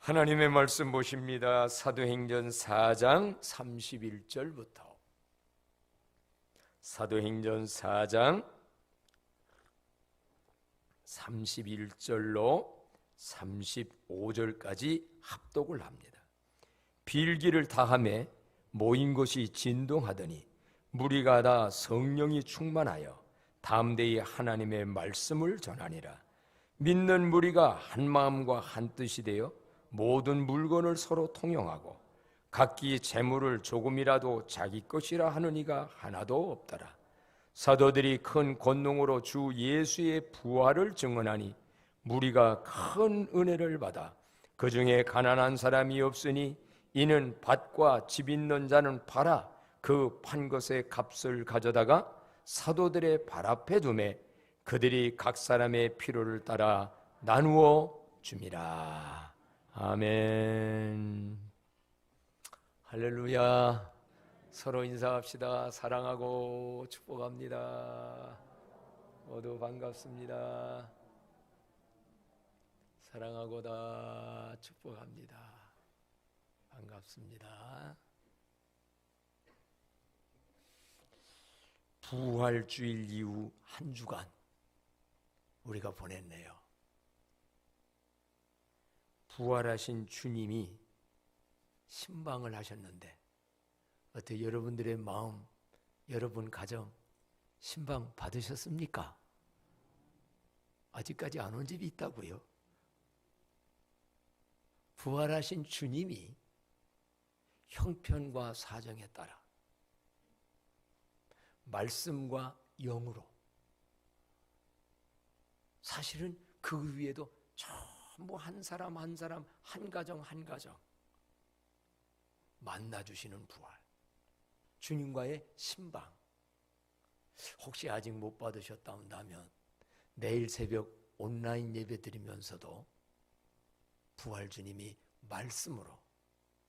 하나님의 말씀 보십니다. 사도행전 4장 31절부터 사도행전 4장 31절로 35절까지 합독을 합니다. 빌기를 다하매 모인 곳이 진동하더니 무리가 다 성령이 충만하여 담대히 하나님의 말씀을 전하니라. 믿는 무리가 한 마음과 한 뜻이 되어 모든 물건을 서로 통용하고 각기 재물을 조금이라도 자기 것이라 하는 이가 하나도 없더라. 사도들이 큰 권능으로 주 예수의 부활을 증언하니 무리가 큰 은혜를 받아 그 중에 가난한 사람이 없으니 이는 밭과 집 있는 자는 팔아 그 판 것의 값을 가져다가 사도들의 발 앞에 두매 그들이 각 사람의 필요를 따라 나누어 줌이라. 아멘. 할렐루야. 서로 인사합시다. 사랑하고 축복합니다. 모두 반갑습니다. 사랑하고다 축복합니다. 반갑습니다. 부활주일 이후 한 주간 우리가 보냈네요. 부활하신 주님이 신방을 하셨는데 어떻게 여러분들의 마음, 여러분 가정 신방 받으셨습니까? 아직까지 안 온 집이 있다고요? 부활하신 주님이 형편과 사정에 따라 말씀과 영으로, 사실은 그 위에도 전부 한 사람 한 사람, 한 가정 한 가정 만나주시는 부활, 주님과의 신방. 혹시 아직 못 받으셨다 한다면 내일 새벽 온라인 예배 드리면서도 부활 주님이 말씀으로,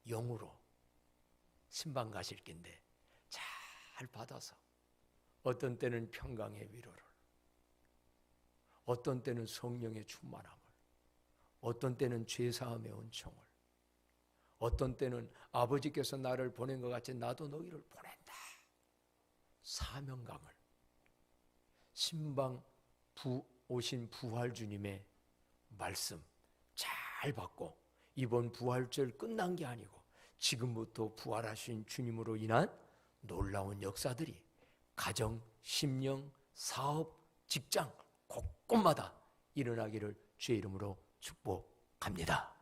영으로 신방 가실 낀데 잘 받아서 어떤 때는 평강의 위로를, 어떤 때는 성령의 충만함을, 어떤 때는 죄사함의 은총을, 어떤 때는 아버지께서 나를 보낸 것 같이 나도 너희를 보낸다, 사명감을, 신방 오신 부활 주님의 말씀 잘 받고 이번 부활절 끝난 게 아니고 지금부터 부활하신 주님으로 인한 놀라운 역사들이 가정, 심령, 사업, 직장 곳곳마다 일어나기를 주의 이름으로 축복합니다.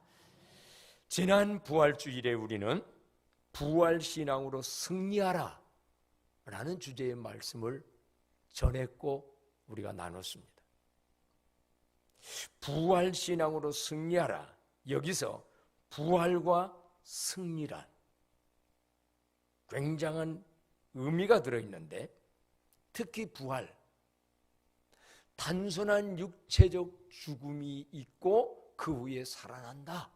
지난 부활주일에 우리는 부활신앙으로 승리하라 라는 주제의 말씀을 전했고 우리가 나눴습니다. 부활신앙으로 승리하라, 여기서 부활과 승리란 굉장한 의미가 들어있는데, 특히 부활, 단순한 육체적 죽음이 있고 그 후에 살아난다,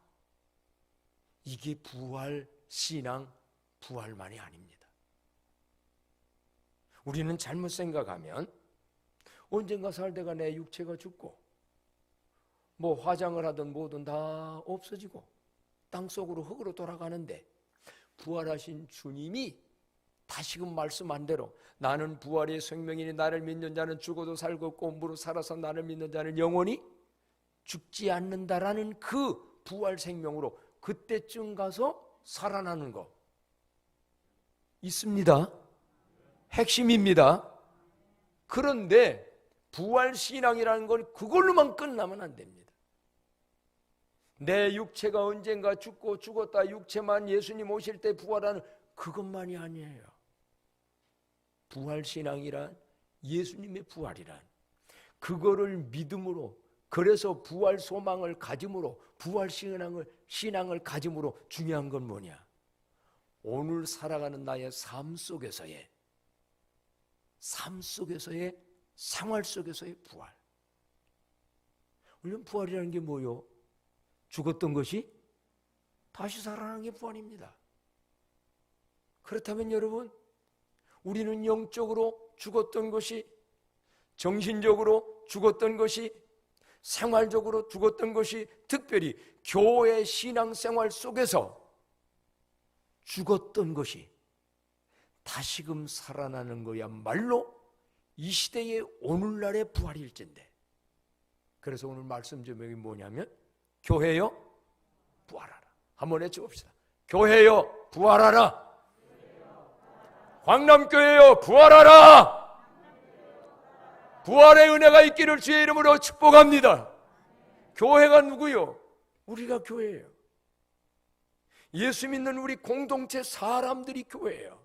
이게 부활 신앙, 부활만이 아닙니다. 우리는 잘못 생각하면 언젠가 살다가 내 육체가 죽고 뭐 화장을 하든 뭐든 다 없어지고 땅속으로 흙으로 돌아가는데, 부활하신 주님이 다시금 말씀한 대로 나는 부활의 생명이니 나를 믿는 자는 죽어도 살고 꼼부로 살아서 나를 믿는 자는 영원히 죽지 않는다라는 그 부활 생명으로 그때쯤 가서 살아나는 거 있습니다. 핵심입니다. 그런데 부활 신앙이라는 건 그걸로만 끝나면 안 됩니다. 내 육체가 언젠가 죽고 죽었다, 육체만 예수님 오실 때 부활하는 그것만이 아니에요. 부활 신앙이란, 예수님의 부활이란, 그거를 믿음으로, 그래서 부활 소망을 가짐으로, 부활 신앙을 가짐으로 중요한 건 뭐냐? 오늘 살아가는 나의 삶 속에서의 생활 속에서의 부활. 물론 부활이라는 게 뭐요? 죽었던 것이 다시 살아나는 게 부활입니다. 그렇다면 여러분, 우리는 영적으로 죽었던 것이, 정신적으로 죽었던 것이, 생활적으로 죽었던 것이 특별히 교회 신앙생활 속에서 죽었던 것이 다시금 살아나는 거야말로 이 시대의 오늘날의 부활일진데, 그래서 오늘 말씀 제목이 뭐냐면 교회여 부활하라. 한번 외쳐봅시다. 교회여 부활하라. 광남교회여 부활하라. 부활의 은혜가 있기를 주의 이름으로 축복합니다. 교회가 누구요? 우리가 교회예요. 예수 믿는 우리 공동체 사람들이 교회예요.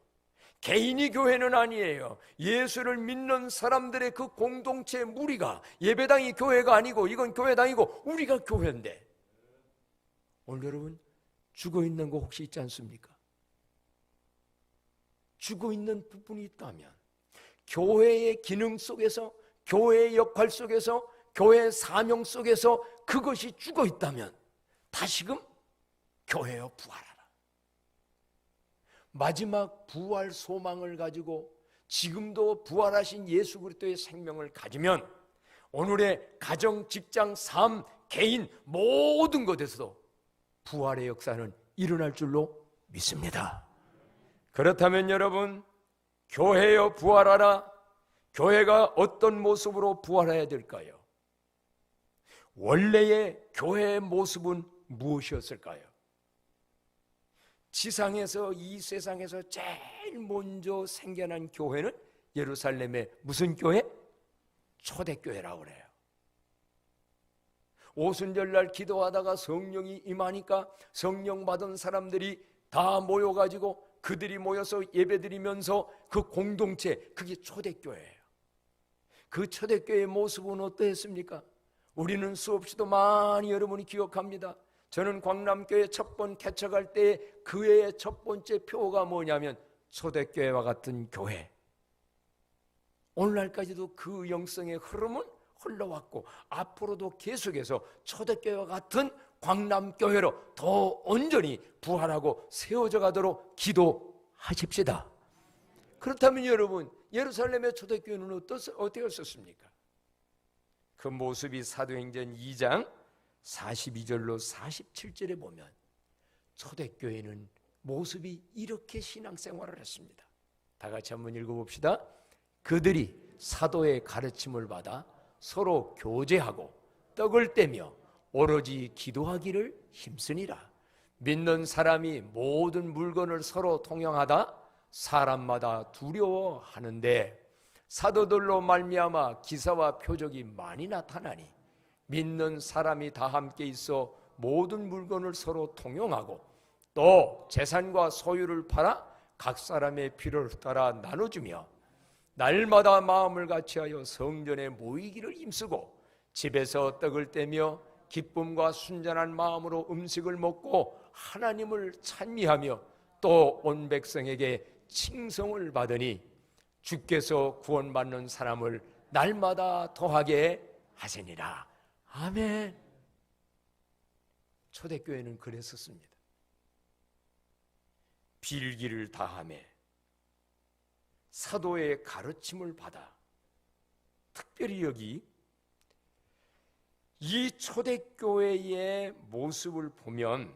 개인이 교회는 아니에요. 예수를 믿는 사람들의 그 공동체 무리가, 예배당이 교회가 아니고 이건 교회당이고 우리가 교회인데, 오늘 여러분 죽어있는 거 혹시 있지 않습니까? 죽어있는 부분이 있다면 교회의 기능 속에서, 교회의 역할 속에서, 교회의 사명 속에서 그것이 죽어있다면 다시금 교회여 부활하라. 마지막 부활 소망을 가지고 지금도 부활하신 예수 그리스도의 생명을 가지면 오늘의 가정, 직장, 삶, 개인 모든 것에서도 부활의 역사는 일어날 줄로 믿습니다. 그렇다면 여러분, 교회여 부활하라. 교회가 어떤 모습으로 부활해야 될까요? 원래의 교회의 모습은 무엇이었을까요? 지상에서, 이 세상에서 제일 먼저 생겨난 교회는 예루살렘의 무슨 교회? 초대교회라고 그래요. 오순절날 기도하다가 성령이 임하니까 성령 받은 사람들이 다 모여가지고 그들이 모여서 예배드리면서 그 공동체, 그게 초대교회예요. 그 초대교회의 모습은 어떠했습니까? 우리는 수없이도 많이 여러분이 기억합니다. 저는 광남교회 첫 번 개척할 때 그 해의 첫 번째 표가 뭐냐면 초대교회와 같은 교회. 오늘날까지도 그 영성의 흐름은 흘러왔고 앞으로도 계속해서 초대교회와 같은 광남교회로 더 온전히 부활하고 세워져 가도록 기도하십시다. 그렇다면 여러분, 예루살렘의 초대교회는 어떻습니까? 그 모습이 사도행전 2장 42절로 47절에 보면 초대교회는 모습이 이렇게 신앙생활을 했습니다. 다 같이 한번 읽어봅시다. 그들이 사도의 가르침을 받아 서로 교제하고 떡을 떼며 오로지 기도하기를 힘쓰니라. 믿는 사람이 모든 물건을 서로 통용하다 사람마다 두려워하는데 사도들로 말미암아 기사와 표적이 많이 나타나니 믿는 사람이 다 함께 있어 모든 물건을 서로 통용하고 또 재산과 소유를 팔아 각 사람의 필요를 따라 나눠주며 날마다 마음을 같이하여 성전에 모이기를 힘쓰고 집에서 떡을 떼며 기쁨과 순전한 마음으로 음식을 먹고 하나님을 찬미하며 또 온 백성에게 칭송을 받으니 주께서 구원받는 사람을 날마다 더하게 하시니라. 아멘. 초대교회는 그랬었습니다. 빌기를 다하며 사도의 가르침을 받아, 특별히 여기 이 초대교회의 모습을 보면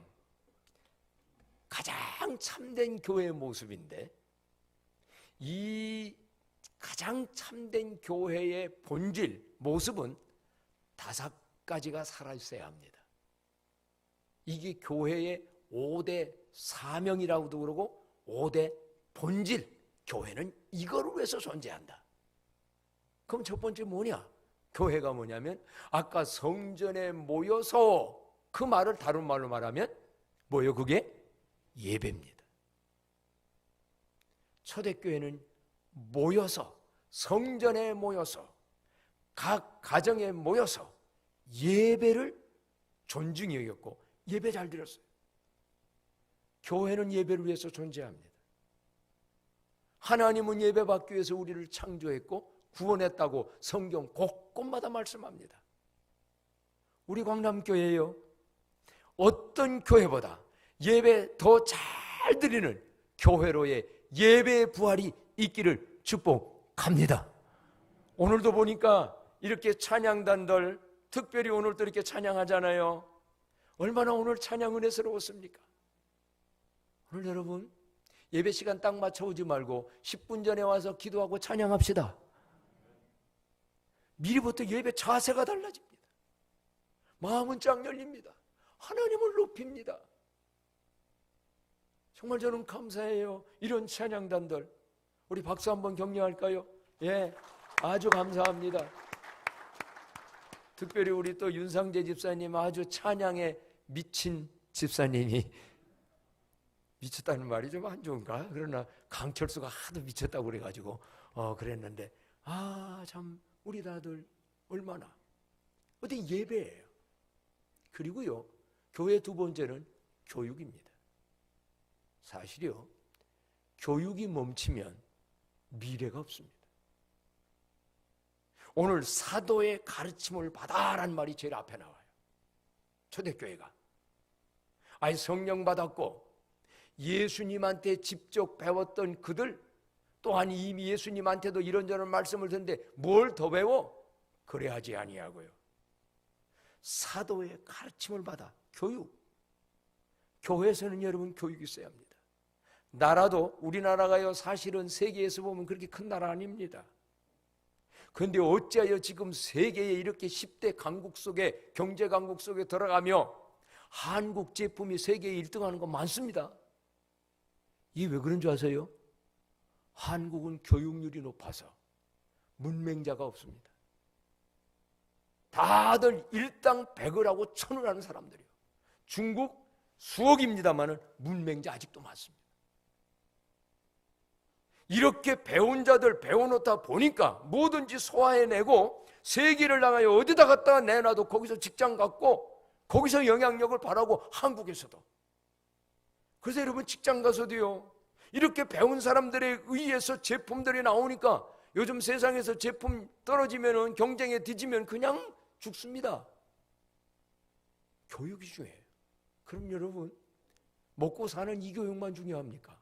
가장 참된 교회의 모습인데, 이 가장 참된 교회의 본질, 모습은 5가지가 살아있어야 합니다. 이게 교회의 5대 사명이라고도 그러고 5대 본질, 교회는 이거를 위해서 존재한다. 그럼 첫 번째 뭐냐? 교회가 뭐냐면 아까 성전에 모여서, 그 말을 다른 말로 말하면 뭐예요? 그게 예배입니다. 초대교회는 모여서, 성전에 모여서, 각 가정에 모여서 예배를 존중히 여겼고 예배 잘 드렸어요. 교회는 예배를 위해서 존재합니다. 하나님은 예배받기 위해서 우리를 창조했고 구원했다고 성경 곳곳마다 말씀합니다. 우리 광남교회요, 어떤 교회보다 예배 더 잘 드리는 교회로의 예배의 부활이 있기를 축복합니다. 오늘도 보니까 이렇게 찬양단들 특별히 오늘 또 이렇게 찬양하잖아요. 얼마나 오늘 찬양 은혜스러웠습니까? 오늘 여러분 예배 시간 딱 맞춰오지 말고 10분 전에 와서 기도하고 찬양합시다. 미리부터 예배 자세가 달라집니다. 마음은 쫙 열립니다. 하나님을 높입니다. 정말 저는 감사해요. 이런 찬양단들. 우리 박수 한번 격려할까요? 예, 아주 감사합니다. 특별히 우리 또 윤상재 집사님, 아주 찬양에 미친 집사님이, 미쳤다는 말이 좀 안 좋은가? 그러나 강철수가 하도 미쳤다고 그래가지고 그랬는데, 참 우리 다들 얼마나 어디 예배예요. 그리고요, 교회 두 번째는 교육입니다. 사실이요, 교육이 멈추면 미래가 없습니다. 오늘 사도의 가르침을 받아라는 말이 제일 앞에 나와요. 초대교회가 성령 받았고 예수님한테 직접 배웠던 그들, 또한 이미 예수님한테도 이런저런 말씀을 듣는데 뭘 더 배워? 그래 하지 아니하고요, 사도의 가르침을 받아. 교육. 교회에서는 여러분 교육이 있어야 합니다. 나라도, 우리나라가요 사실은 세계에서 보면 그렇게 큰 나라 아닙니다. 그런데 어찌하여 지금 세계에 이렇게 10대 강국 속에, 경제 강국 속에 들어가며 한국 제품이 세계에 1등하는 거 많습니다. 이게 왜 그런 줄 아세요? 한국은 교육률이 높아서 문맹자가 없습니다. 다들 일당백을 하고 천을 하는 사람들이에요. 중국 수억입니다마는 문맹자 아직도 많습니다. 이렇게 배운 자들 배워놓다 보니까 뭐든지 소화해내고 세계를 나가요. 어디다 갖다가 내놔도 거기서 직장 갖고 거기서 영향력을 바라고, 한국에서도. 그래서 여러분 직장 가서도요, 이렇게 배운 사람들에 의해서 제품들이 나오니까 요즘 세상에서 제품 떨어지면, 경쟁에 뒤지면 그냥 죽습니다. 교육이 중요해요. 그럼 여러분 먹고 사는 이 교육만 중요합니까?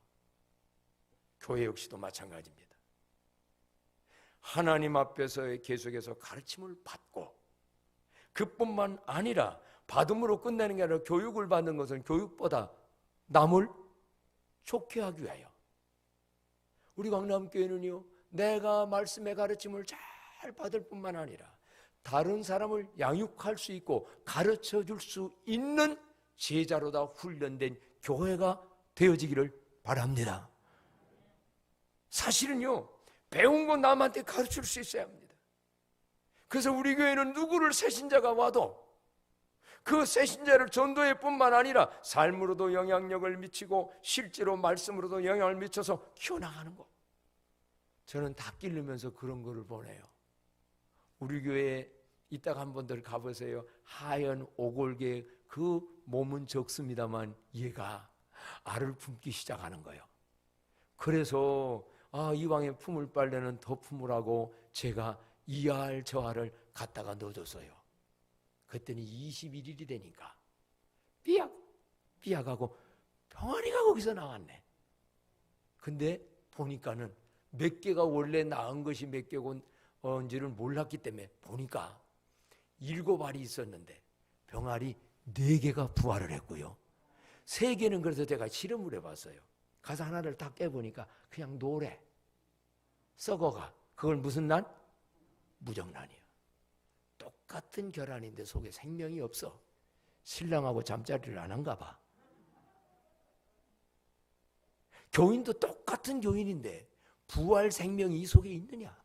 교회 역시도 마찬가지입니다. 하나님 앞에서 계속해서 가르침을 받고, 그뿐만 아니라 받음으로 끝내는 게 아니라 교육을 받는 것은 교육보다 남을 좋게 하기 위하여. 우리 강남교회는요, 내가 말씀의 가르침을 잘 받을 뿐만 아니라 다른 사람을 양육할 수 있고 가르쳐 줄 수 있는 제자로 다 훈련된 교회가 되어지기를 바랍니다. 사실은요, 배운 거 남한테 가르칠 수 있어야 합니다. 그래서 우리 교회는 누구를 새신자가 와도 그 새신자를 전도회 뿐만 아니라 삶으로도 영향력을 미치고 실제로 말씀으로도 영향을 미쳐서 키워나가는 거. 저는 다 기르면서 그런 거를 보내요. 우리 교회에 이따가 한 번들 가보세요. 하얀 오골개, 그 몸은 적습니다만 얘가 알을 품기 시작하는 거예요. 그래서 이왕에 품을 빨래는 더 품으라고 제가 이 알 저 알을 갖다가 넣어줬어요. 그랬더니 21일이 되니까 삐약하고 병아리가 거기서 나왔네. 근데 보니까는 몇 개가 원래 낳은 것이 몇 개인지를 몰랐기 때문에 보니까 7알이 있었는데 병아리 4개가 부활을 했고요. 3개는 그래서 제가 실험을 해봤어요. 가서 하나를 다 깨보니까 그냥 노래, 썩어가. 그걸 무슨 난? 무정란이에요. 똑같은 결안인데 속에 생명이 없어. 신랑하고 잠자리를 안 한가 봐. 교인도 똑같은 교인인데 부활 생명이 이 속에 있느냐?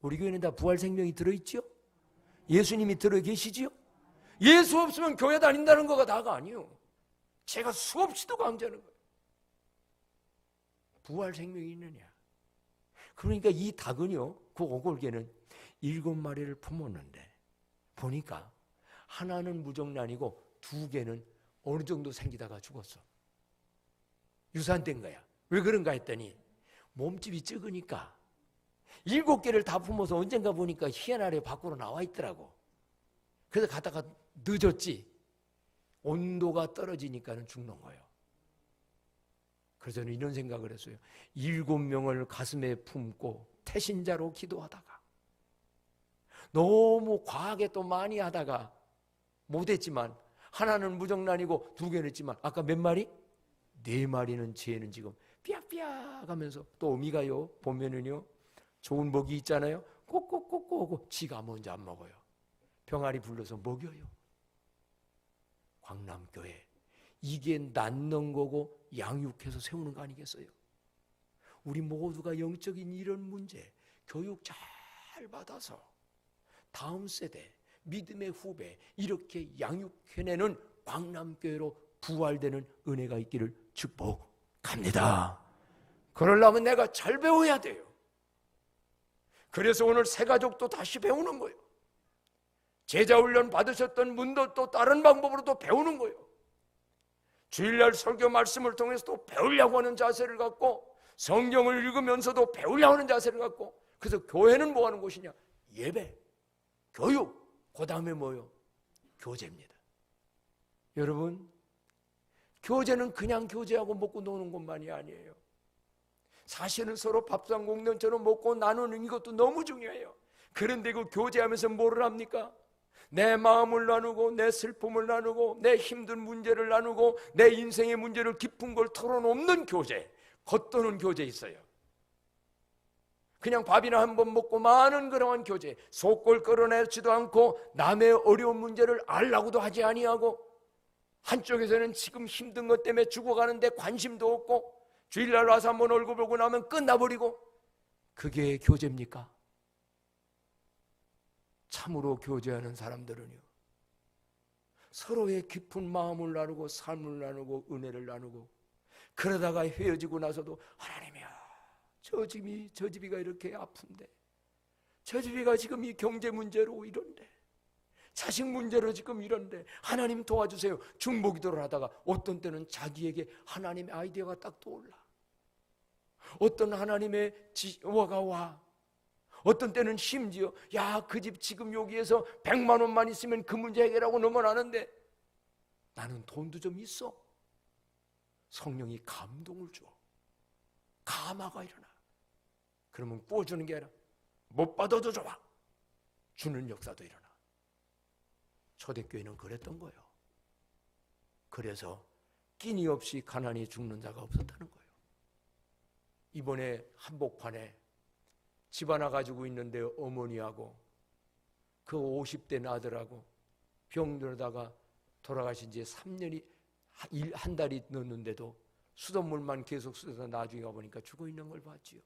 우리 교회는 다 부활 생명이 들어있지요? 예수님이 들어계시지요? 예수 없으면 교회 다닌다는 거가 다가 아니에요. 제가 수없이도 강조하는 거예요. 부활 생명이 있느냐? 그러니까 이 닭은요, 그 오골개는 7마리를 품었는데 보니까 하나는 무정란이고 2개는 어느 정도 생기다가 죽었어. 유산된 거야. 왜 그런가 했더니 몸집이 적으니까 7개를 다 품어서 언젠가 보니까 희한하게 밖으로 나와 있더라고. 그래서 가다가 늦었지. 온도가 떨어지니까는 죽는 거예요. 그래서 저는 이런 생각을 했어요. 7명을 가슴에 품고 태신자로 기도하다가 너무 과하게 또 많이 하다가 못했지만 하나는 무정란이고 2개는 했지만 아까 몇 마리? 4마리는 쟤는 지금 삐약삐약 하면서 또 어미가요 보면은요 좋은 먹이 있잖아요. 꼭꼭꼭꼭 지가 먼저 안 먹어요. 병아리 불러서 먹여요. 광남교회 이게 낳는 거고 양육해서 세우는 거 아니겠어요? 우리 모두가 영적인 이런 문제 교육 잘 받아서 다음 세대 믿음의 후배 이렇게 양육해내는 광남교회로 부활되는 은혜가 있기를 축복합니다. 그러려면 내가 잘 배워야 돼요. 그래서 오늘 새가족도 다시 배우는 거예요. 제자훈련 받으셨던 분도 또 다른 방법으로 또 배우는 거예요. 주일날 설교 말씀을 통해서 또 배우려고 하는 자세를 갖고 성경을 읽으면서도 배우려고 하는 자세를 갖고 그래서 교회는 뭐 하는 곳이냐? 예배, 교육, 그 다음에 뭐요? 교제입니다. 여러분 교제는 그냥 교제하고 먹고 노는 것만이 아니에요. 사실은 서로 밥상 공동체로 먹고 나누는 이것도 너무 중요해요. 그런데 그 교제하면서 뭐를 합니까? 내 마음을 나누고 내 슬픔을 나누고 내 힘든 문제를 나누고 내 인생의 문제를 깊은 걸 털어놓는 교제, 겉도는 교제 있어요. 그냥 밥이나 한번 먹고 마는 그러한 교제, 속골 끌어내지도 않고 남의 어려운 문제를 알라고도 하지 아니하고 한쪽에서는 지금 힘든 것 때문에 죽어가는데 관심도 없고 주일날 와서 한번 얼굴 보고 나면 끝나버리고 그게 교제입니까? 참으로 교제하는 사람들은요 서로의 깊은 마음을 나누고 삶을 나누고 은혜를 나누고 그러다가 헤어지고 나서도 하나님이야 저 집이가 이렇게 아픈데 저 집이가 지금 이 경제 문제로 이런데 자식 문제로 지금 이런데 하나님 도와주세요. 중보기도를 하다가 어떤 때는 자기에게 하나님의 아이디어가 딱 떠올라. 어떤 하나님의 지혜가 와. 어떤 때는 심지어 야, 그 집 지금 여기에서 100만 원만 있으면 그 문제 해결하고 넘어가는데 나는 돈도 좀 있어. 성령이 감동을 줘. 감화가 일어나. 그러면 구워주는 게 아니라 못 받아도 좋아. 주는 역사도 일어나. 초대교회는 그랬던 거예요. 그래서 끼니 없이 가난히 죽는 자가 없었다는 거예요. 이번에 한복판에 집 하나 가지고 있는데 어머니하고 그 50대 아들하고 병들다가 돌아가신 지 3년이 한 달이 넘는데도 수돗물만 계속 쓰다 나중에 가보니까 죽어 있는 걸 봤지요.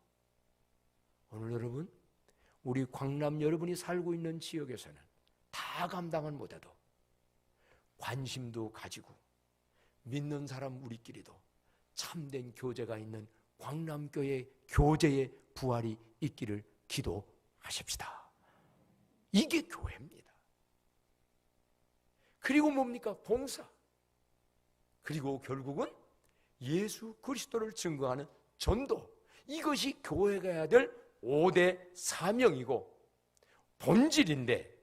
오늘 여러분 우리 광남 여러분이 살고 있는 지역에서는 다 감당은 못해도 관심도 가지고 믿는 사람 우리끼리도 참된 교제가 있는 광남교회 교제의 부활이 있기를 기도하십시다. 이게 교회입니다. 그리고 뭡니까? 봉사. 그리고 결국은 예수 그리스도를 증거하는 전도. 이것이 교회가 해야 될 5대 사명이고 본질인데,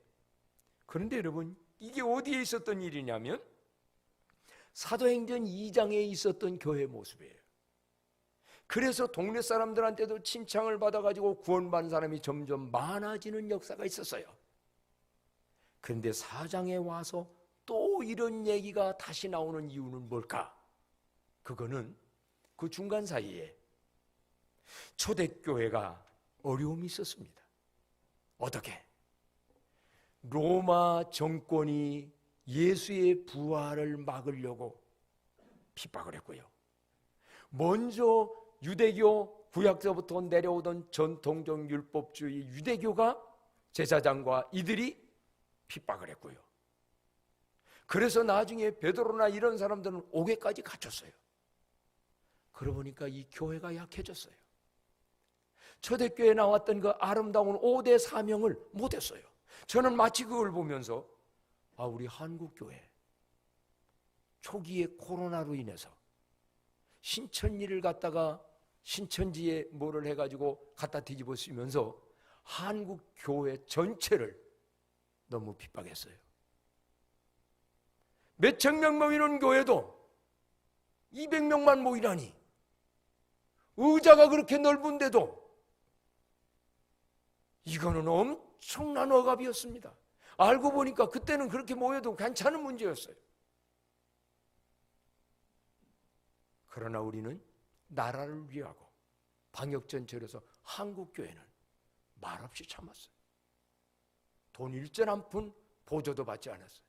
그런데 여러분 이게 어디에 있었던 일이냐면 사도행전 2장에 있었던 교회 모습이에요. 그래서 동네 사람들한테도 칭찬을 받아가지고 구원받는 사람이 점점 많아지는 역사가 있었어요. 그런데 4장에 와서 또 이런 얘기가 다시 나오는 이유는 뭘까? 그거는 그 중간 사이에 초대교회가 어려움이 있었습니다. 어떻게? 로마 정권이 예수의 부활을 막으려고 핍박을 했고요. 먼저 유대교 구약서부터 내려오던 전통적 율법주의 유대교가 제사장과 이들이 핍박을 했고요. 그래서 나중에 베드로나 이런 사람들은 옥에까지 갇혔어요. 그러고 보니까 이 교회가 약해졌어요. 초대교회에 나왔던 그 아름다운 5대 사명을 못했어요. 저는 마치 그걸 보면서 우리 한국교회 초기에 코로나로 인해서 신천지를 갖다가 신천지에 뭐를 해가지고 갖다 뒤집어 쓰면서 한국교회 전체를 너무 핍박했어요. 몇천 명 모이는 교회도 200명만 모이라니, 의자가 그렇게 넓은데도 이거는 엄청난 억압이었습니다. 알고 보니까 그때는 그렇게 모여도 괜찮은 문제였어요. 그러나 우리는 나라를 위하고 방역전철에서 한국교회는 말없이 참았어요. 돈 일전 한 푼 보조도 받지 않았어요.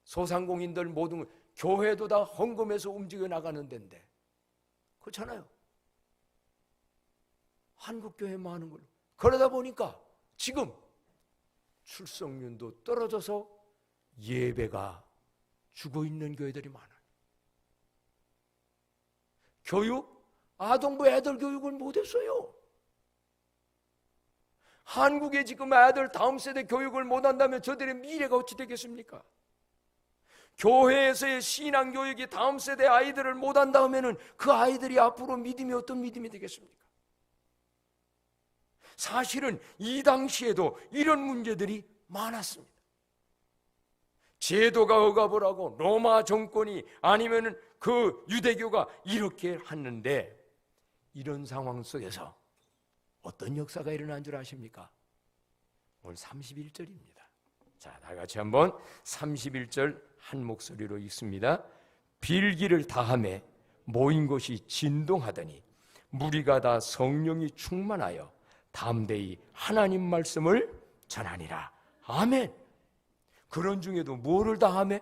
소상공인들 모든 교회도 다 헌금해서 움직여 나가는 데인데 그렇잖아요. 한국교회 많은 걸로. 그러다 보니까 지금 출석률도 떨어져서 예배가 죽어있는 교회들이 많아요. 교육, 아동부 애들 교육을 못했어요. 한국에 지금 애들 다음 세대 교육을 못한다면 저들의 미래가 어찌 되겠습니까? 교회에서의 신앙교육이 다음 세대 아이들을 못한다면 그 아이들이 앞으로 믿음이 어떤 믿음이 되겠습니까? 사실은 이 당시에도 이런 문제들이 많았습니다. 제도가 억압을 하고 로마 정권이 아니면은 그 유대교가 이렇게 했는데 이런 상황 속에서 어떤 역사가 일어난 줄 아십니까? 오늘 31절입니다. 자, 다 같이 한번 31절 한 목소리로 읽습니다. 빌기를 다하매 모인 곳이 진동하더니 무리가 다 성령이 충만하여 담대히 하나님 말씀을 전하니라. 아멘. 그런 중에도 뭐를 다하매?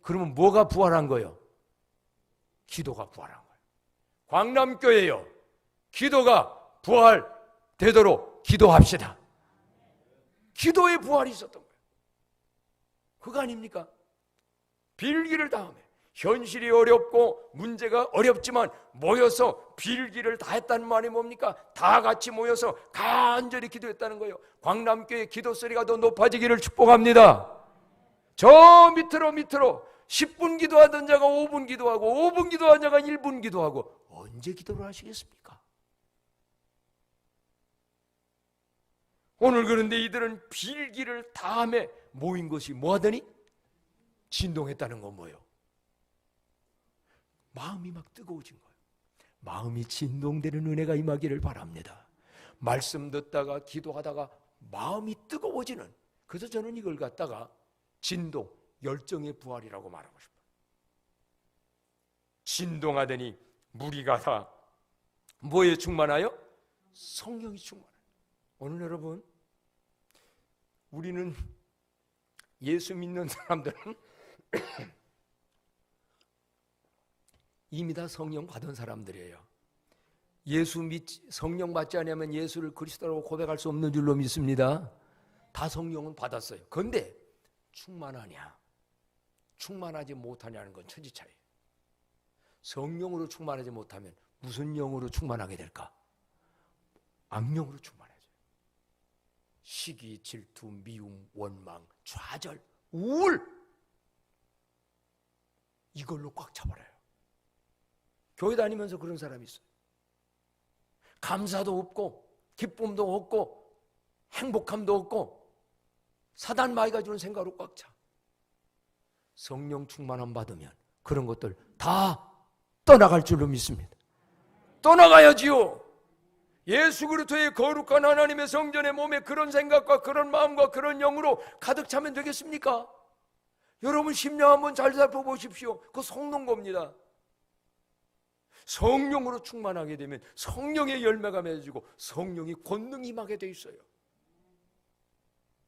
그러면 뭐가 부활한 거예요? 기도가 부활한 거예요. 광남교회요, 기도가 부활되도록 기도합시다. 기도의 부활이 있었던 거예요. 그거 아닙니까? 빌기를 다하매 현실이 어렵고 문제가 어렵지만 모여서 빌기를 다 했다는 말이 뭡니까? 다 같이 모여서 간절히 기도했다는 거예요. 광남교회 기도 소리가 더 높아지기를 축복합니다. 저 밑으로 10분 기도하던 자가 5분 기도하고 5분 기도하던 자가 1분 기도하고 언제 기도를 하시겠습니까? 오늘 그런데 이들은 빌기를 다하매 모인 것이 뭐하더니? 진동했다는 건 뭐예요? 마음이 막 뜨거워진 거예요. 마음이 진동되는 은혜가 임하기를 바랍니다. 말씀 듣다가 기도하다가 마음이 뜨거워지는, 그래서 저는 이걸 갖다가 진동, 열정의 부활이라고 말하고 싶어요. 진동하더니 무리가 다 뭐에 충만하여? 성령이 충만해요. 오늘 여러분, 우리는 예수 믿는 사람들은 이미 다 성령 받은 사람들이에요. 성령 받지 않으면 예수를 그리스도라고 고백할 수 없는 줄로 믿습니다. 다 성령은 받았어요. 그런데 충만하냐, 충만하지 못하냐는 건 천지차이에요. 성령으로 충만하지 못하면 무슨 영으로 충만하게 될까? 악령으로 충만해져요. 시기, 질투, 미움, 원망, 좌절, 우울, 이걸로 꽉 차버려요. 교회 다니면서 그런 사람이 있어요. 감사도 없고 기쁨도 없고 행복함도 없고 사단 마귀가 주는 생각으로 꽉 차. 성령 충만함 받으면 그런 것들 다 떠나갈 줄로 믿습니다. 떠나가야지요. 예수 그리스도의 거룩한 하나님의 성전의 몸에 그런 생각과 그런 마음과 그런 영으로 가득 차면 되겠습니까? 여러분 심령 한번 잘 살펴보십시오. 그거 속는 겁니다. 성령으로 충만하게 되면 성령의 열매가 맺어지고 성령이 권능이 임하게 돼 있어요.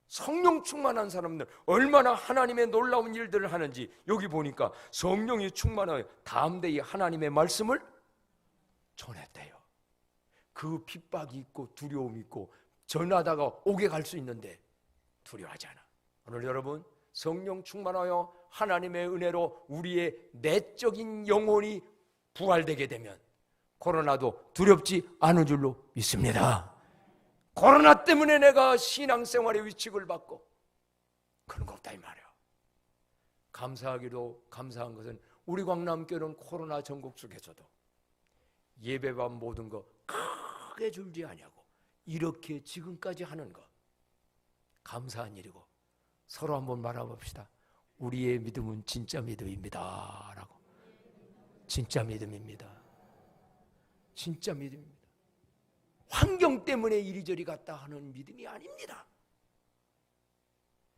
성령 충만한 사람들 얼마나 하나님의 놀라운 일들을 하는지 여기 보니까 성령이 충만하여 담대히 하나님의 말씀을 전했대요. 그 핍박이 있고 두려움이 있고 전하다가 옥에 갈 수 있는데 두려워하지 않아. 오늘 여러분 성령 충만하여 하나님의 은혜로 우리의 내적인 영혼이 부활되게 되면 코로나도 두렵지 않은 줄로 믿습니다. 코로나 때문에 내가 신앙생활에 위축을 받고 그런 거 없다 이 말이야. 감사하기도 감사한 것은 우리 광남교회는 코로나 전국 속에서도 예배와 모든 거 크게 줄지 아니하고 이렇게 지금까지 하는 거 감사한 일이고 서로 한번 말해봅시다. 우리의 믿음은 진짜 믿음입니다 라고. 진짜 믿음입니다. 진짜 믿음입니다. 환경 때문에 이리저리 갔다 하는 믿음이 아닙니다.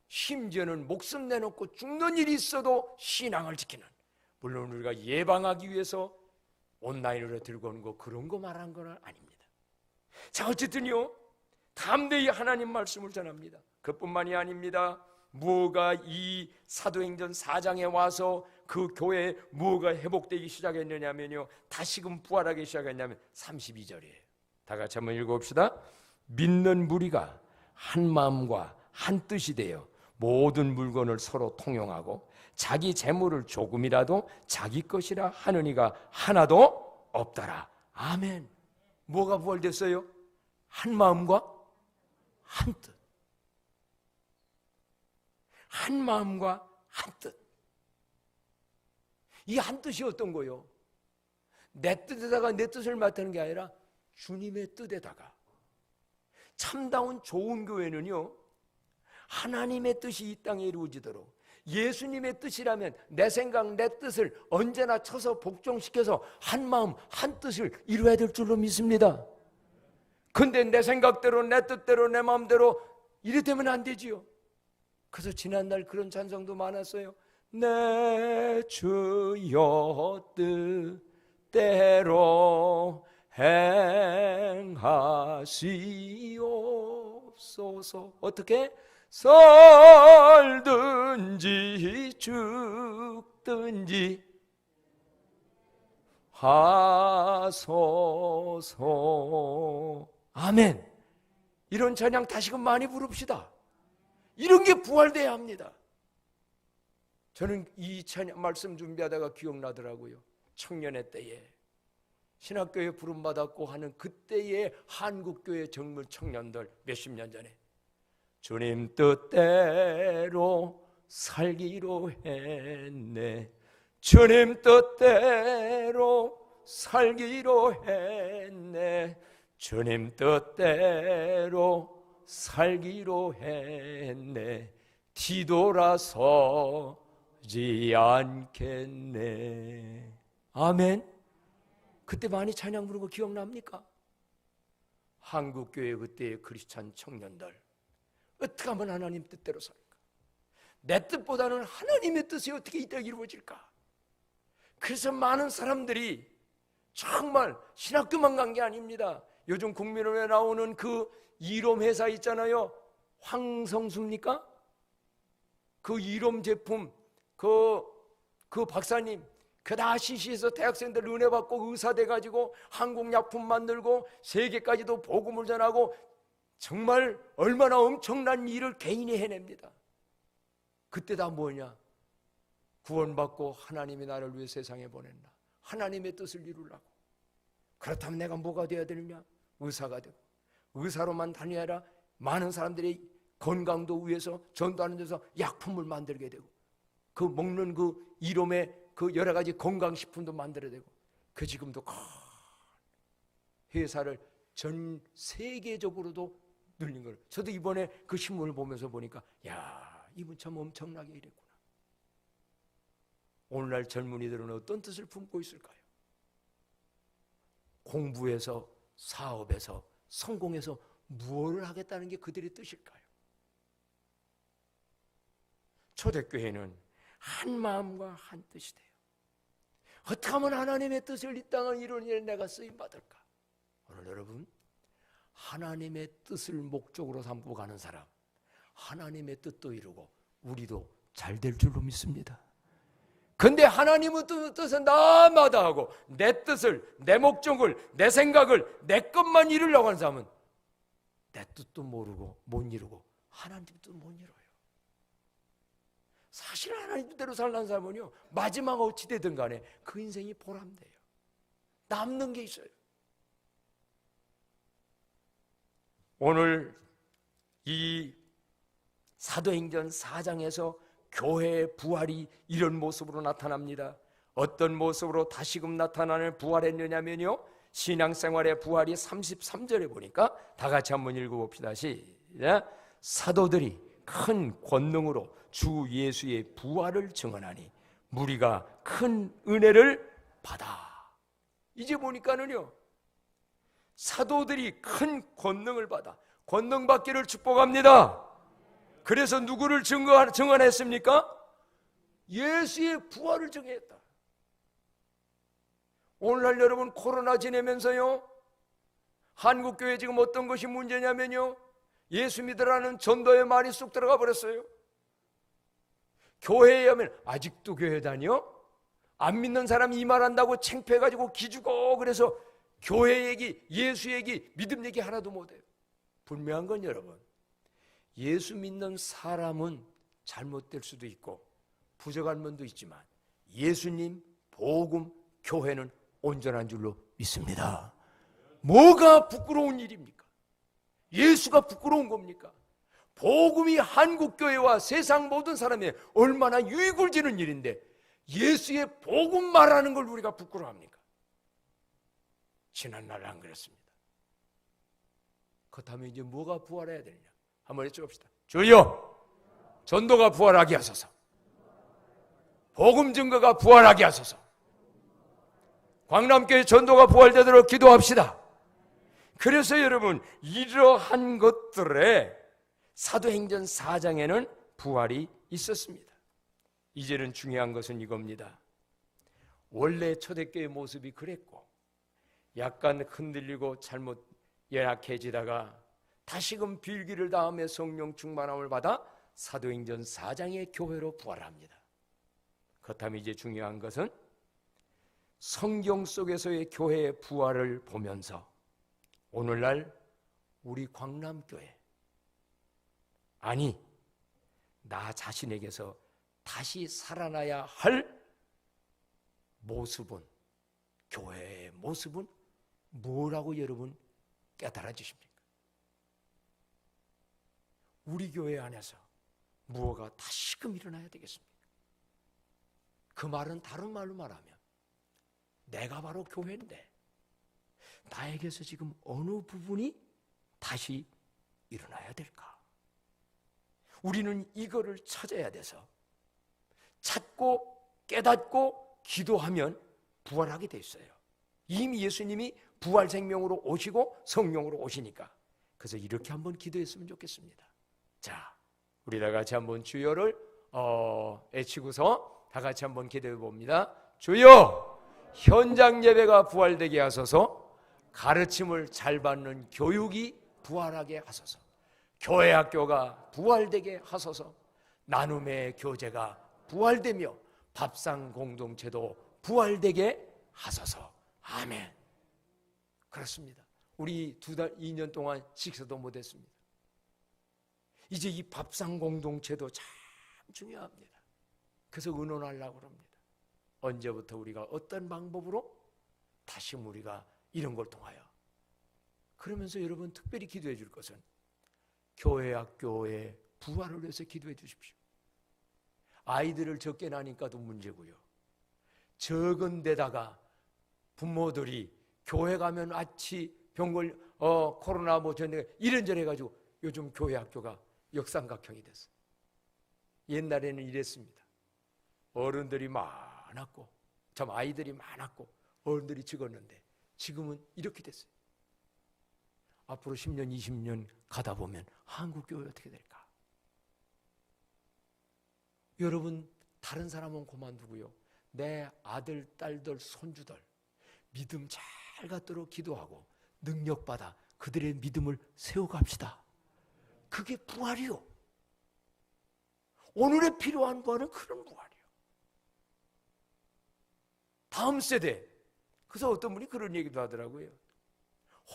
심지어는 목숨 내놓고 죽는 일이 있어도 신앙을 지키는, 물론 우리가 예방하기 위해서 온라인으로 들고 온 거 그런 거 말한 건 아닙니다. 자, 어쨌든요, 담대히 하나님 말씀을 전합니다. 그뿐만이 아닙니다. 무엇가 이 사도행전 4장에 와서 그 교회에 무엇가 회복되기 시작했느냐면요, 다시금 부활하기 시작했냐면 32절이에요. 다 같이 한번 읽어봅시다. 믿는 무리가 한 마음과 한 뜻이 되어 모든 물건을 서로 통용하고 자기 재물을 조금이라도 자기 것이라 하는 이가 하나도 없더라. 아멘. 뭐가 부활됐어요? 한 마음과 한 뜻. 한 마음과 한 뜻. 이 한 뜻이 어떤 거요? 내 뜻에다가 내 뜻을 맡는 게 아니라 주님의 뜻에다가. 참다운 좋은 교회는요, 하나님의 뜻이 이 땅에 이루어지도록, 예수님의 뜻이라면 내 생각, 내 뜻을 언제나 쳐서 복종시켜서 한 마음, 한 뜻을 이루어야 될 줄로 믿습니다. 근데 내 생각대로, 내 뜻대로, 내 마음대로 이래 되면 안 되지요. 그래서 지난날 그런 찬송도 많았어요. 내 주여 뜻대로 행하시옵소서. 어떻게? 살든지 죽든지 하소서. 아멘. 이런 찬양 다시금 많이 부릅시다. 이런 게 부활돼야 합니다. 저는 이 찬양 말씀 준비하다가 기억나더라고요. 청년의 때에 신학교에 부름받았고 하는 그때의 한국교회 젊은 청년들, 몇십 년 전에 주님 뜻대로 살기로 했네, 주님 뜻대로 살기로 했네, 주님 뜻대로 살기로 했네, 뒤돌아서지 않겠네. 아멘. 그때 많이 찬양 부르고 기억납니까? 한국교회 그때의 크리스찬 청년들, 어떻게 하면 하나님 뜻대로 살까? 내 뜻보다는 하나님의 뜻이 어떻게 이때 이루어질까? 그래서 많은 사람들이 정말 신학교만 간 게 아닙니다. 요즘 국민원에 나오는 그 이롬 회사 있잖아요. 황성수입니까? 그 이롬 제품, 그 박사님, 그 다 CC에서 대학생들 은혜 받고 의사 돼가지고 한국 약품 만들고 세계까지도 복음을 전하고 정말 얼마나 엄청난 일을 개인이 해냅니다. 그때 다 뭐냐? 구원받고 하나님이 나를 위해 세상에 보냈나? 하나님의 뜻을 이루려고. 그렇다면 내가 뭐가 되어야 되느냐? 의사가 되고, 의사로만 다녀야 아니라 많은 사람들이 건강도 위해서 전도하는 데서 약품을 만들게 되고, 그 먹는 그 이롬의 그 여러 가지 건강식품도 만들어야 되고, 그 지금도 큰 회사를 전 세계적으로도 늘린 걸. 저도 이번에 그 신문을 보면서 보니까 야, 이분 참 엄청나게 이랬구나. 오늘날 젊은이들은 어떤 뜻을 품고 있을까요? 공부에서, 사업에서, 성공해서 무엇을 하겠다는 게 그들의 뜻일까요? 초대교회는 한 마음과 한 뜻이 돼요. 어떻게 하면 하나님의 뜻을 이 땅을 이루는 일에 내가 쓰임받을까? 오늘 여러분, 하나님의 뜻을 목적으로 삼고 가는 사람, 하나님의 뜻도 이루고 우리도 잘 될 줄로 믿습니다. 근데 하나님의 뜻은 나마다 하고 내 뜻을, 내 목적을, 내 생각을, 내 것만 이루려고 하는 사람은 내 뜻도 모르고 못 이루고 하나님 뜻도 못 이뤄요. 사실 하나님 뜻대로 살라는 사람은요, 마지막 어찌 되든 간에 그 인생이 보람돼요. 남는 게 있어요. 오늘 이 사도행전 4장에서 교회의 부활이 이런 모습으로 나타납니다. 어떤 모습으로 다시금 나타나는 부활했느냐면요, 신앙생활의 부활이 33절에 보니까 다 같이 한번 읽어봅시다. 시작. 사도들이 큰 권능으로 주 예수의 부활을 증언하니 무리가 큰 은혜를 받아. 이제 보니까는요, 사도들이 큰 권능을 받아 권능받기를 축복합니다. 그래서 누구를 증언했습니까? 예수의 부활을 증언했다. 오늘날 여러분 코로나 지내면서요, 한국교회 지금 어떤 것이 문제냐면요, 예수 믿으라는 전도의 말이 쑥 들어가 버렸어요. 교회에 하면 아직도 교회 다녀? 안 믿는 사람이 이 말한다고 창피해가지고 기죽어. 그래서 교회 얘기, 예수 얘기, 믿음 얘기 하나도 못해요. 분명한 건 여러분, 예수 믿는 사람은 잘못될 수도 있고 부족한 면도 있지만 예수님, 복음, 교회는 온전한 줄로 믿습니다. 뭐가 부끄러운 일입니까? 예수가 부끄러운 겁니까? 복음이 한국교회와 세상 모든 사람에 얼마나 유익을 주는 일인데 예수의 복음 말하는 걸 우리가 부끄러워합니까? 지난날 안 그랬습니다. 그렇다면 이제 뭐가 부활해야 되느냐? 한번 여쭤봅시다. 주여, 전도가 부활하게 하소서. 복음 증거가 부활하게 하소서. 광남교회 전도가 부활되도록 기도합시다. 그래서 여러분, 이러한 것들에 사도행전 4장에는 부활이 있었습니다. 이제는 중요한 것은 이겁니다. 원래 초대교회 모습이 그랬고 약간 흔들리고 잘못 연약해지다가 다시금 빌기를 다음에 성령 충만함을 받아 사도행전 4장의 교회로 부활합니다. 그렇다면 이제 중요한 것은 성경 속에서의 교회의 부활을 보면서 오늘날 우리 광남교회, 아니 나 자신에게서 다시 살아나야 할 모습은, 교회의 모습은 뭐라고 여러분 깨달아 주십니까? 우리 교회 안에서 무엇가 다시금 일어나야 되겠습니까? 그 말은 다른 말로 말하면 내가 바로 교회인데 나에게서 지금 어느 부분이 다시 일어나야 될까? 우리는 이거를 찾아야 돼서 찾고 깨닫고 기도하면 부활하게 돼 있어요. 이미 예수님이 부활 생명으로 오시고 성령으로 오시니까. 그래서 이렇게 한번 기도했으면 좋겠습니다. 자, 우리 다 같이 한번 주여를 애치고서 다 같이 한번 기도해 봅니다. 주여, 현장 예배가 부활되게 하소서. 가르침을 잘 받는 교육이 부활하게 하소서. 교회 학교가 부활되게 하소서. 나눔의 교제가 부활되며 밥상 공동체도 부활되게 하소서. 아멘. 그렇습니다. 우리 2년 동안 식사도 못했습니다. 이제 이 밥상 공동체도 참 중요합니다. 그래서 의논하려고 합니다. 언제부터 우리가 어떤 방법으로 다시 우리가 이런 걸 통하여, 그러면서 여러분 특별히 기도해 줄 것은 교회 학교의 부활을 위해서 기도해 주십시오. 아이들을 적게 나니까도 문제고요. 적은 데다가 부모들이 교회 가면 아치 병걸 코로나 뭐 전에 이런저런 해가지고 요즘 교회 학교가 역삼각형이 됐어요. 옛날에는 이랬습니다. 어른들이 많았고 참 아이들이 많았고 어른들이 적었는데 지금은 이렇게 됐어요. 앞으로 10년 20년 가다 보면 한국 교회 어떻게 될까? 여러분, 다른 사람은 그만두고요, 내 아들, 딸들, 손주들 믿음 잘 갖도록 기도하고 능력받아 그들의 믿음을 세워갑시다. 그게 부활이요. 오늘에 필요한 부활은 그런 부활이요. 다음 세대. 그래서 어떤 분이 그런 얘기도 하더라고요.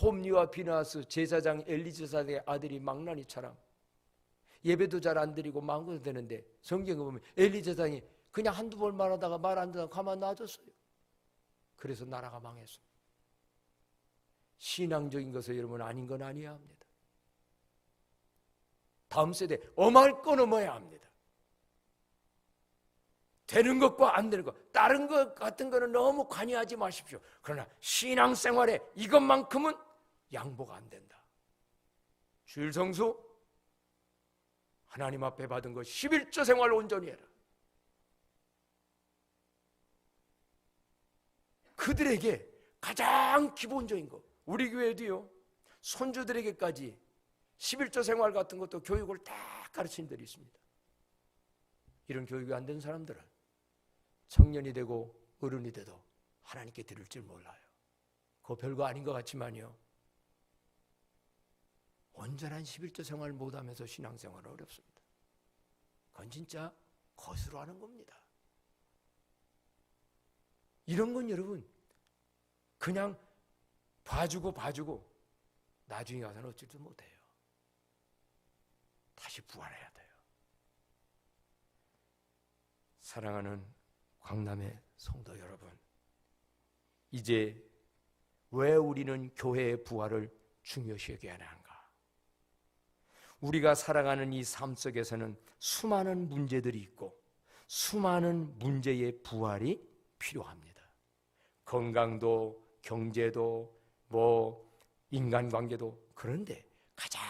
홈리와 비나스 제사장 엘리제사의 아들이 망나니처럼 예배도 잘 안 드리고 망고도 되는데 성경에 보면 엘리제사장이 그냥 한두 번 말하다가 말 안 듣다가 가만 놔뒀어요. 그래서 나라가 망했어요. 신앙적인 것을 여러분 아닌 건 아니어야 합니다. 다음 세대 엄할 건 엄어야 합니다. 되는 것과 안 되는 것, 다른 것 같은 거는 너무 관여하지 마십시오. 그러나 신앙생활에 이것만큼은 양보가 안 된다. 주일 성수, 하나님 앞에 받은 것 11조 생활 온전히 해라. 그들에게 가장 기본적인 거, 우리 교회도요, 손주들에게까지 11조 생활 같은 것도 교육을 다 가르친 데도 있습니다. 이런 교육이 안 된 사람들은 청년이 되고 어른이 돼도 하나님께 드릴 줄 몰라요. 그거 별거 아닌 것 같지만요, 온전한 11조 생활 못하면서 신앙생활은 어렵습니다. 그건 진짜 거스로 하는 겁니다. 이런 건 여러분 그냥 봐주고 나중에 가서는 어찌도 못해요. 다시 부활해야 돼요. 사랑하는 광남의 성도 여러분, 이제 왜 우리는 교회의 부활을 중요시 여겨야 하는가? 우리가 살아가는 이 삶 속에서는 수많은 문제들이 있고 수많은 문제의 부활이 필요합니다. 건강도, 경제도, 인간관계도. 그런데 가장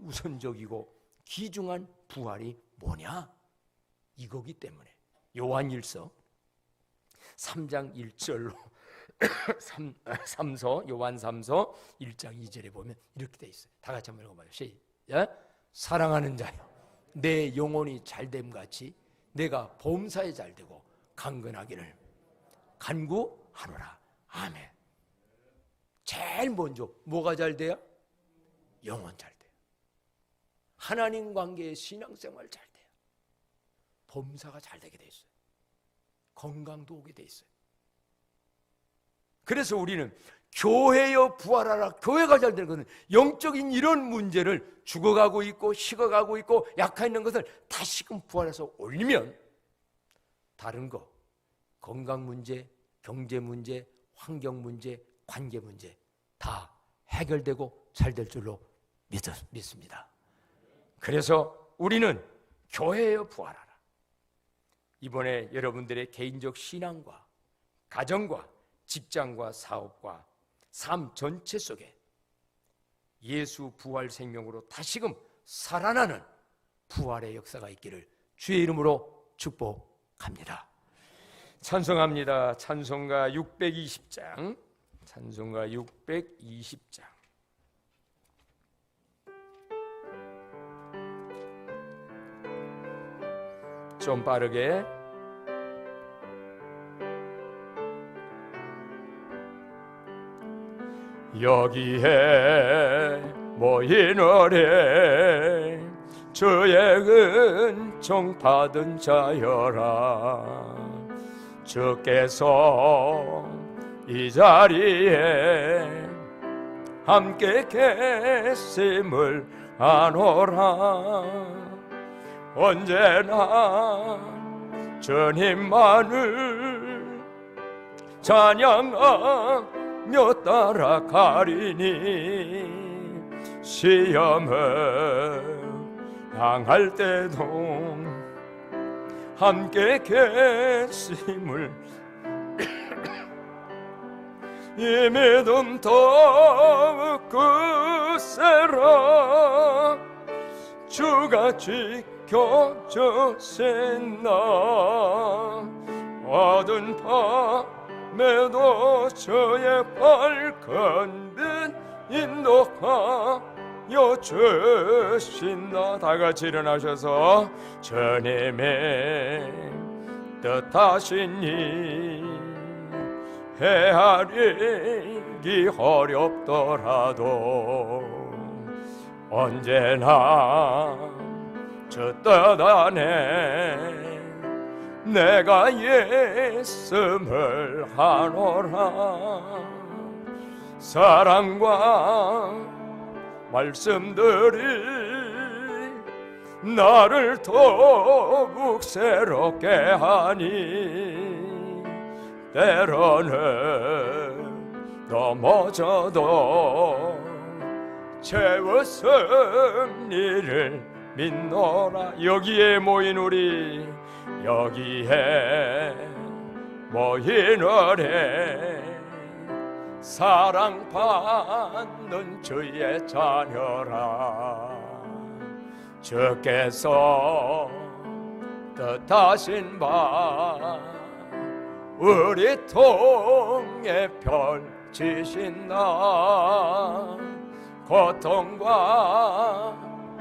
우선적이고 귀중한 부활이 뭐냐? 이거기 때문에 요한일서 3장 1절로 3서 요한 3서 1장 2절에 보면 이렇게 돼 있어요. 다 같이 한번 읽어봐요. 시작. 사랑하는 자여, 내 영혼이 잘됨 같이 내가 범사에 잘되고 강건하기를 간구하노라. 아멘. 제일 먼저 뭐가 잘 돼요? 영혼 잘 돼요. 하나님 관계의 신앙생활 잘 돼요. 범사가 잘 되게 돼 있어요. 건강도 오게 돼 있어요. 그래서 우리는 교회여 부활하라. 교회가 잘 되는 것은 영적인 이런 문제를 죽어가고 있고 식어가고 있고 약해 있는 것을 다시금 부활해서 올리면 다른 거, 건강 문제, 경제 문제, 환경 문제, 관계 문제 다 해결되고 잘 될 줄로 믿습니다. 그래서 우리는 교회여 부활하라. 이번에 여러분들의 개인적 신앙과 가정과 직장과 사업과 삶 전체 속에 예수 부활 생명으로 다시금 살아나는 부활의 역사가 있기를 주의 이름으로 축복합니다. 찬송합니다. 찬송가 620장, 찬송가 620장. 좀 빠르게. 여기에 모이노래 주의 은총 받은 자여라. 주께서 이 자리에 함께 계심을 아노라. 언제나 주님만을 찬양하며 따라가리니 시험을 당할 때도 함께 계심을 이 믿음 더욱 굳세라. 주가 지켜주신다. 어두운 밤에도 저의 밝은 빛 인도하여 주신다. 다 같이 일어나셔서 주님의 뜻하신 일 헤아리기 어렵더라도 언제나 저 뜻 안에 내가 예씀을 하노라. 사랑과 말씀들이 나를 더욱 새롭게 하니 때로는 넘어져도 채워 승리를 믿노라. 여기에 모인 우리, 여기에 모인 우리 사랑받는 주의 자녀라. 주께서 뜻하신 바 우리 통해 펼치시네. 지신 나 고통과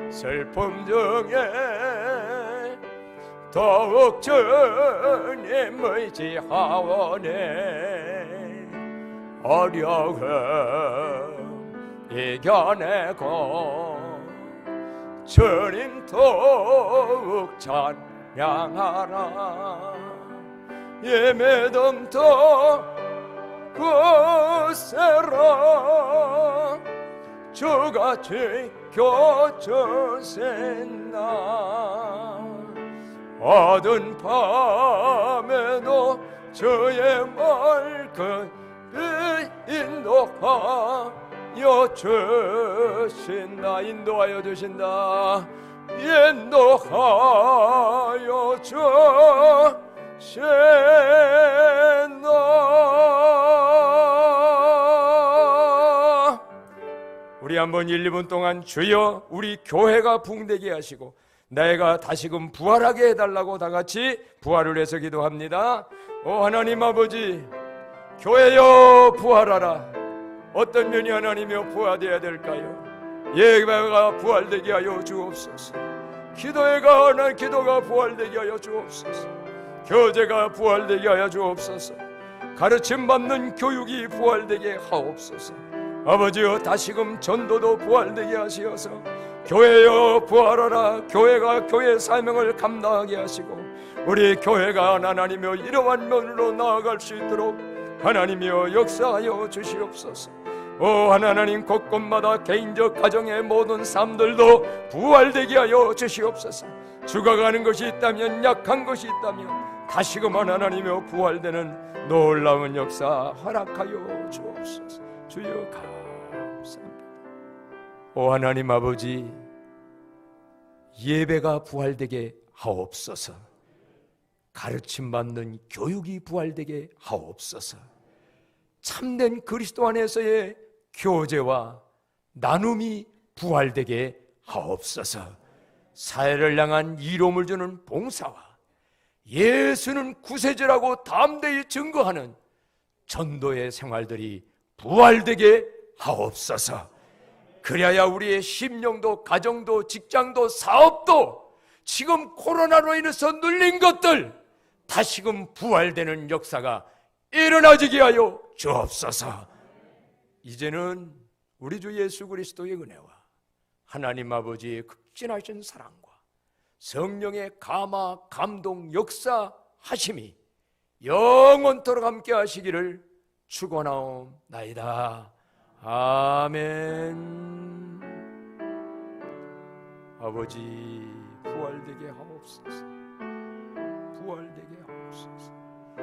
슬픔 중에 더욱 주님 의지하오니 어려움 이겨내고 주님 더욱 찬양하라. 예배덤도 굳세라 주가 지켜주신다. 어두운 밤에도 주의 말씀 인도하여 주신다. 인도하여 주신다. 인도하여 주신다. 우리 한번 1, 2분 동안 주여 우리 교회가 붕대게 하시고 내가 다시금 부활하게 해달라고 다 같이 부활을 해서 기도합니다. 오 하나님 아버지, 교회여 부활하라. 어떤 면이 하나님이여 부활되어야 될까요? 예배가 부활되게 하여 주옵소서. 기도회가 하나님 기도가 부활되게 하여 주옵소서. 교제가 부활되게 하여 주옵소서. 가르침 받는 교육이 부활되게 하옵소서. 아버지여 다시금 전도도 부활되게 하시어서 교회여 부활하라. 교회가 교회의 사명을 감당하게 하시고 우리 교회가 하나님이여 이러한 면으로 나아갈 수 있도록 하나님이여 역사하여 주시옵소서. 오 하나님, 곳곳마다 개인적 가정의 모든 삶들도 부활되게 하여 주시옵소서. 죽어가는 것이 있다면, 약한 것이 있다면 다시금 하나님이여 부활되는 놀라운 역사 허락하여 주옵소서. 주여 감사합니다. 오 하나님 아버지, 예배가 부활되게 하옵소서. 가르침 받는 교육이 부활되게 하옵소서. 참된 그리스도 안에서의 교제와 나눔이 부활되게 하옵소서. 사회를 향한 이로움을 주는 봉사와 예수는 구세주라고 담대히 증거하는 전도의 생활들이 부활되게 하옵소서. 그래야 우리의 심령도 가정도 직장도 사업도 지금 코로나로 인해서 눌린 것들 다시금 부활되는 역사가 일어나지게 하여 주옵소서. 이제는 우리 주 예수 그리스도의 은혜와 하나님 아버지의 극진하신 사랑과 성령의 감화 감동 역사하심이 영원토록 함께 하시기를 축원하옵나이다. 아멘. 아버지 부활되게 하옵소서. 부활되게 하옵소서.